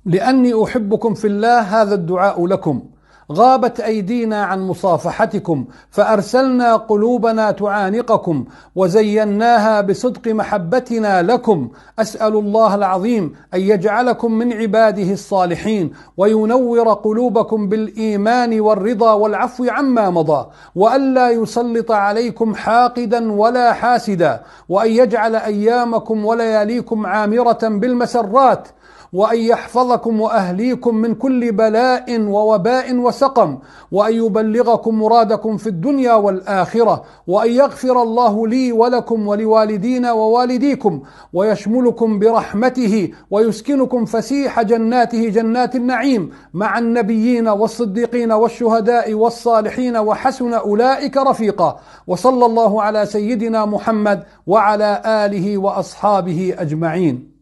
لأني أحبكم في الله هذا الدعاء لكم. غابت أيدينا عن مصافحتكم فأرسلنا قلوبنا تعانقكم وزيناها بصدق محبتنا لكم. أسأل الله العظيم أن يجعلكم من عباده الصالحين وينور قلوبكم بالإيمان والرضا والعفو عما مضى، وألا يسلط عليكم حاقدا ولا حاسدا، وأن يجعل أيامكم ولياليكم عامرة بالمسرات، وأن يحفظكم وأهليكم من كل بلاء ووباء وسقم، وأن يبلغكم مرادكم في الدنيا والآخرة، وأن يغفر الله لي ولكم ولوالدينا ووالديكم، ويشملكم برحمته ويسكنكم فسيح جناته جنات النعيم مع النبيين والصديقين والشهداء والصالحين وحسن أولئك رفيقا. وصلى الله على سيدنا محمد وعلى آله وأصحابه أجمعين.